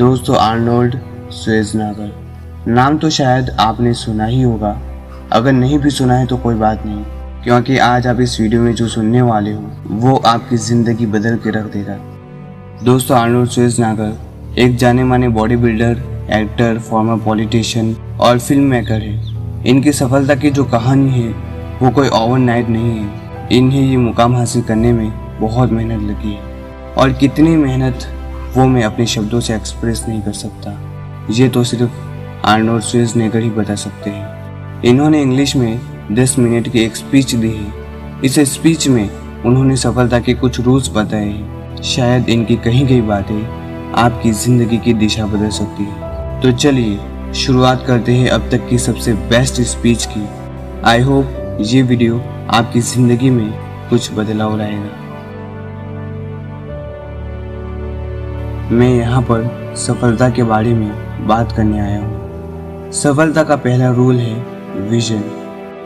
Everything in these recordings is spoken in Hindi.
दोस्तों, आर्नोल्ड श्वार्ज़नेगर नाम तो शायद आपने सुना ही होगा। अगर नहीं भी सुना है तो कोई बात नहीं, क्योंकि आज आप इस वीडियो में जो सुनने वाले हो वो आपकी ज़िंदगी बदल के रख देगा। दोस्तों, आर्नोल्ड श्वार्ज़नेगर एक जाने माने body builder, actor, farmer politician और फिल्म मेकर है। इनकी सफलता की जो कहानी है वो कोई ओवरनाइट नहीं है। इन्हें ये मुकाम हासिल करने में बहुत मेहनत लगी है, और कितनी मेहनत वो मैं अपने शब्दों से एक्सप्रेस नहीं कर सकता। ये तो सिर्फ आर्नोल्ड श्वार्ज़नेगर ही बता सकते हैं। इन्होंने इंग्लिश में 10 मिनट की एक स्पीच दी है। इस स्पीच में उन्होंने सफलता के कुछ रूल्स बताए हैं। शायद इनकी कही गई बातें आपकी ज़िंदगी की दिशा बदल सकती है। तो चलिए शुरुआत करते हैं अब तक की सबसे बेस्ट स्पीच की। आई होप ये वीडियो आपकी ज़िंदगी में कुछ बदलाव लाएगा। मैं यहाँ पर सफलता के बारे में बात करने आया हूँ। सफलता का पहला रूल है विजन।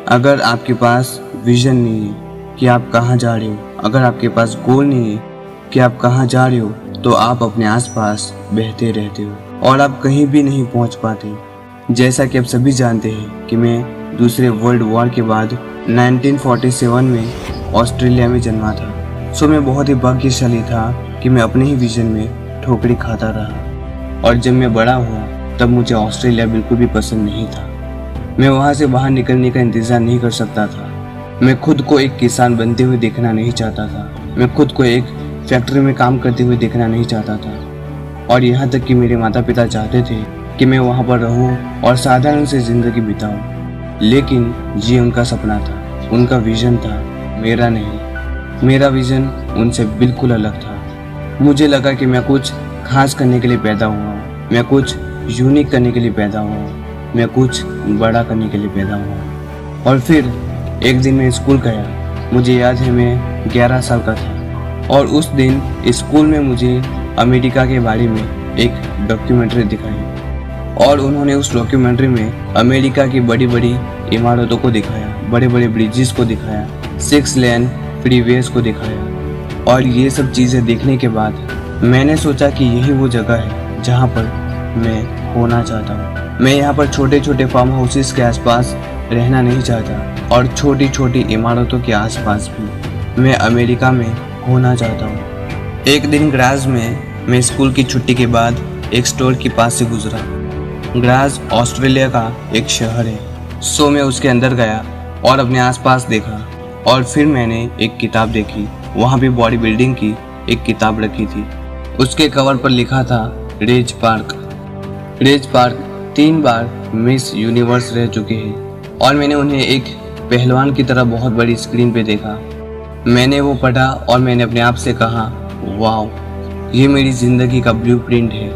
अगर आपके पास विजन नहीं है कि आप कहाँ जा रहे हो, अगर आपके पास गोल नहीं है कि आप कहाँ जा रहे हो, तो आप अपने आसपास बहते रहते हो और आप कहीं भी नहीं पहुँच पाते। जैसा कि आप सभी जानते हैं कि मैं दूसरे वर्ल्ड वॉर के बाद 1947 में ऑस्ट्रेलिया में जन्मा था। सो मैं बहुत ही भाग्यशाली था कि मैं अपने ही विजन में ठोकरी खाता रहा, और जब मैं बड़ा हुआ तब मुझे ऑस्ट्रेलिया बिल्कुल भी पसंद नहीं था। मैं वहाँ से बाहर निकलने का इंतज़ार नहीं कर सकता था। मैं खुद को एक किसान बनते हुए देखना नहीं चाहता था। मैं खुद को एक फैक्ट्री में काम करते हुए देखना नहीं चाहता था। और यहाँ तक कि मेरे माता पिता चाहते थे कि मैं वहाँ पर रहूँ और साधारण से ज़िंदगी बिताऊँ, लेकिन ये उनका सपना था, उनका विज़न था, मेरा नहीं। मेरा विज़न उनसे बिल्कुल अलग था। मुझे लगा कि मैं कुछ खास करने के लिए पैदा हुआ हूँ, मैं कुछ यूनिक करने के लिए पैदा हुआ हूँ, मैं कुछ बड़ा करने के लिए पैदा हुआ हूँ। और फिर एक दिन मैं स्कूल गया। मुझे याद है मैं 11 साल का था, और उस दिन स्कूल में मुझे अमेरिका के बारे में एक डॉक्यूमेंट्री दिखाई, और उन्होंने उस डॉक्यूमेंट्री में अमेरिका की बड़ी बड़ी इमारतों को दिखाया, बड़े बड़े ब्रिजेस को दिखाया, 6 लेन फ्रीवेज को दिखाया। और ये सब चीज़ें देखने के बाद मैंने सोचा कि यही वो जगह है जहाँ पर मैं होना चाहता हूँ। मैं यहाँ पर छोटे छोटे फार्म हाउसेस के आसपास रहना नहीं चाहता, और छोटी छोटी इमारतों के आसपास भी मैं अमेरिका में होना चाहता हूँ। एक दिन ग्राज में मैं स्कूल की छुट्टी के बाद एक स्टोर के पास से गुजरा। ग्राज ऑस्ट्रेलिया का एक शहर है। सो मैं उसके अंदर गया और अपने आसपास देखा, और फिर मैंने एक किताब देखी। वहाँ भी बॉडी बिल्डिंग की एक किताब रखी थी। उसके कवर पर लिखा था रेज पार्क। रेज पार्क 3 बार मिस यूनिवर्स रह चुके हैं, और मैंने उन्हें एक पहलवान की तरह बहुत बड़ी स्क्रीन पे देखा। मैंने वो पढ़ा और मैंने अपने आप से कहा, वाओ, ये मेरी ज़िंदगी का ब्लूप्रिंट है।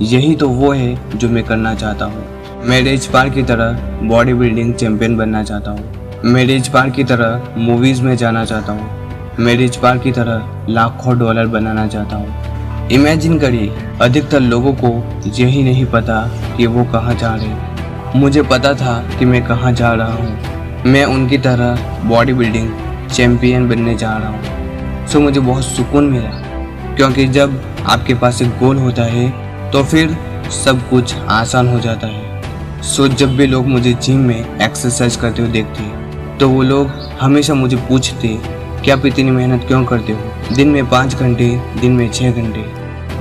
यही तो वो है जो मैं करना चाहता हूँ। मैं रेज पार्क की तरह बॉडी बिल्डिंग चैम्पियन बनना चाहता हूँ। मैं रेज पार्क की तरह मूवीज़ में जाना चाहता हूँ। मैं रिच पार्क की तरह लाखों डॉलर बनाना चाहता हूँ। इमेजिन करिए, अधिकतर लोगों को यही नहीं पता कि वो कहाँ जा रहे हैं। मुझे पता था कि मैं कहाँ जा रहा हूँ। मैं उनकी तरह बॉडी बिल्डिंग चैम्पियन बनने जा रहा हूँ। सो मुझे बहुत सुकून मिला, क्योंकि जब आपके पास एक गोल होता है तो फिर सब कुछ आसान हो जाता है। सो जब भी लोग मुझे जिम में एक्सरसाइज करते हुए देखते तो वो लोग हमेशा मुझे पूछते कि आप इतनी मेहनत क्यों करते हो, दिन में 5 घंटे, दिन में 6 घंटे,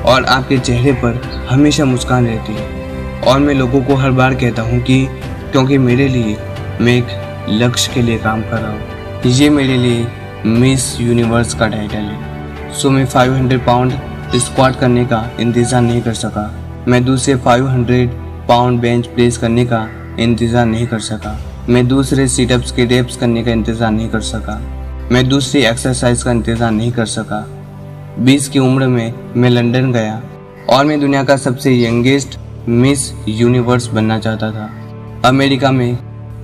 और आपके चेहरे पर हमेशा मुस्कान रहती है। और मैं लोगों को हर बार कहता हूँ कि क्योंकि मेरे लिए मैं एक लक्ष्य के लिए काम कर रहा हूँ। ये मेरे लिए मिस यूनिवर्स का टाइटल है। सो मैं 500 पाउंड स्क्वाट करने का इंतज़ार नहीं कर सका। मैं दूसरे 500 पाउंड बेंच प्रेस करने का इंतज़ार नहीं कर सका। मैं दूसरे सीटअप्स के रेप्स करने का इंतज़ार नहीं कर सका। मैं दूसरी एक्सरसाइज का इंतज़ार नहीं कर सका। 20 की उम्र में मैं लंदन गया, और मैं दुनिया का सबसे यंगेस्ट मिस यूनिवर्स बनना चाहता था। अमेरिका में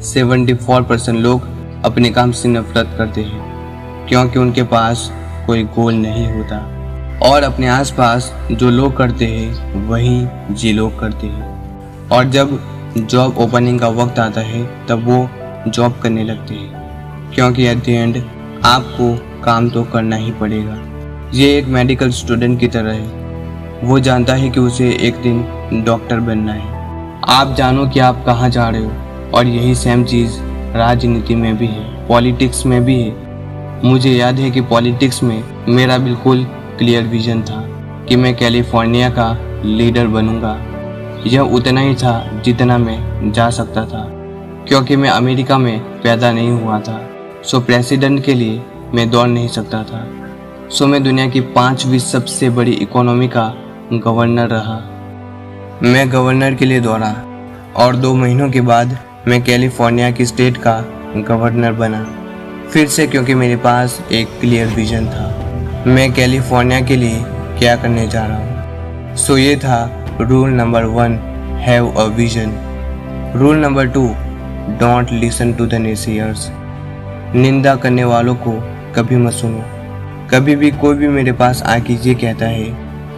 74% लोग अपने काम से नफरत करते हैं, क्योंकि उनके पास कोई गोल नहीं होता, और अपने आसपास जो लोग करते हैं वही ये लोग करते हैं। और जब जॉब ओपनिंग का वक्त आता है तब वो जॉब करने लगते हैं, क्योंकि एट द एंड आपको काम तो करना ही पड़ेगा। ये एक मेडिकल स्टूडेंट की तरह है। वो जानता है कि उसे एक दिन डॉक्टर बनना है। आप जानो कि आप कहाँ जा रहे हो, और यही सेम चीज़ राजनीति में भी है, पॉलिटिक्स में भी है। मुझे याद है कि पॉलिटिक्स में मेरा बिल्कुल क्लियर विजन था कि मैं कैलिफोर्निया का लीडर बनूंगा। यह उतना ही था जितना मैं जा सकता था, क्योंकि मैं अमेरिका में पैदा नहीं हुआ था। सो प्रेसिडेंट के लिए मैं दौड़ नहीं सकता था। सो मैं दुनिया की 5वीं सबसे बड़ी इकोनॉमी का गवर्नर रहा। मैं गवर्नर के लिए दौड़ा और 2 महीनों के बाद मैं कैलिफोर्निया की स्टेट का गवर्नर बना, फिर से, क्योंकि मेरे पास एक क्लियर विजन था मैं कैलिफोर्निया के लिए क्या करने जा रहा हूँ। सो ये था rule number 1, have a vision. Rule number 2, don't listen to the naysayers. निंदा करने वालों को कभी मत सुनो। कभी भी कोई भी मेरे पास आके ये कहता है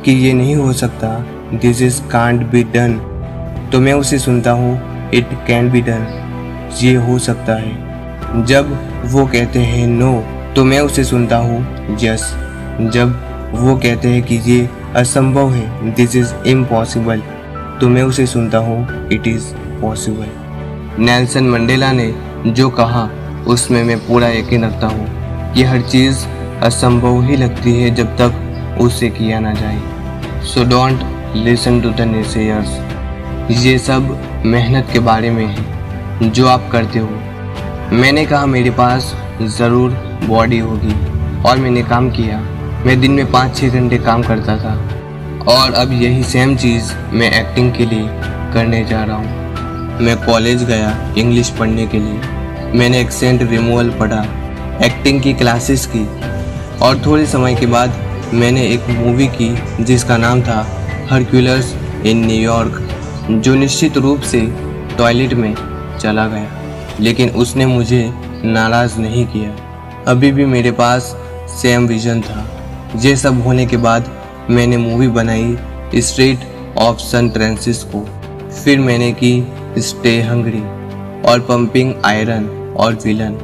कि ये नहीं हो सकता, this is can't be done, तो मैं उसे सुनता हूँ, इट कैन बी डन, ये हो सकता है। जब वो कहते हैं नो, तो मैं उसे सुनता हूँ, यस। जब वो कहते हैं कि ये असंभव है, दिस इज इम्पॉसिबल, तो मैं उसे सुनता हूँ, it is possible. Nelson Mandela ने जो कहा उसमें मैं पूरा यकीन रखता हूँ कि हर चीज़ असंभव ही लगती है जब तक उसे किया ना जाए। So don't listen to the naysayers. ये सब मेहनत के बारे में है जो आप करते हो। मैंने कहा मेरे पास ज़रूर बॉडी होगी, और मैंने काम किया। मैं दिन में 5-6 घंटे काम करता था, और अब यही सेम चीज़ मैं एक्टिंग के लिए करने जा रहा हूँ। मैं कॉलेज गया इंग्लिश पढ़ने के लिए। मैंने एक्सेंट रिमूवल पढ़ा, एक्टिंग की क्लासेस की, और थोड़े समय के बाद मैंने एक मूवी की जिसका नाम था हरक्यूलस इन न्यूयॉर्क, जो निश्चित रूप से टॉयलेट में चला गया, लेकिन उसने मुझे नाराज़ नहीं किया। अभी भी मेरे पास सेम विजन था। ये सब होने के बाद मैंने मूवी बनाई स्ट्रीट ऑफ सैन फ्रांसिस्को, फिर मैंने की स्टे हंग्री और पंपिंग आयरन और विलन।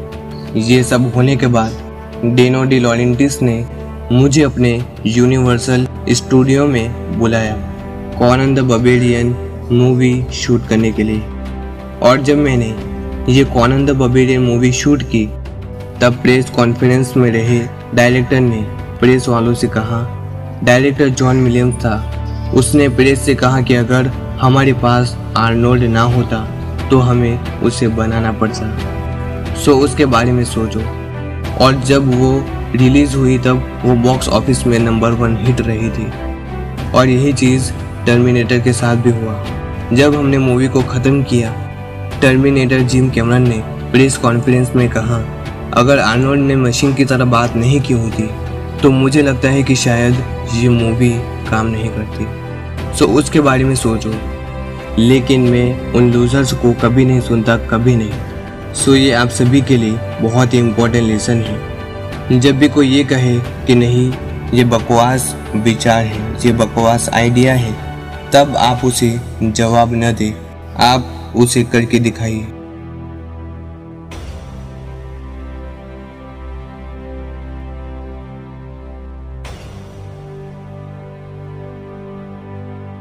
ये सब होने के बाद डेनो डी लॉरेंटिस ने मुझे अपने यूनिवर्सल स्टूडियो में बुलाया कॉनन द बर्बेरियन मूवी शूट करने के लिए। और जब मैंने ये कॉनन द बर्बेरियन मूवी शूट की, तब प्रेस कॉन्फ्रेंस में रहे डायरेक्टर ने प्रेस वालों से कहा, डायरेक्टर जॉन विलियम्स था, उसने प्रेस से कहा कि अगर हमारे पास आर्नोल्ड ना होता तो हमें उसे बनाना पड़ता। सो उसके बारे में सोचो। और जब वो रिलीज़ हुई तब वो बॉक्स ऑफिस में नंबर 1 हिट रही थी। और यही चीज़ टर्मिनेटर के साथ भी हुआ। जब हमने मूवी को ख़त्म किया, टर्मिनेटर जिम कैमरन ने प्रेस कॉन्फ्रेंस में कहा, अगर आर्नोल्ड ने मशीन की तरह बात नहीं की होती तो मुझे लगता है कि शायद ये मूवी काम नहीं करती। सो उसके बारे में सोचो। लेकिन मैं उन लूजर्स को कभी नहीं सुनता, कभी नहीं। सो ये आप सभी के लिए बहुत ही इम्पोर्टेंट लेसन है। जब भी कोई ये कहे कि नहीं ये बकवास विचार है, ये बकवास आइडिया है, तब आप उसे जवाब न दें, आप उसे करके दिखाइए।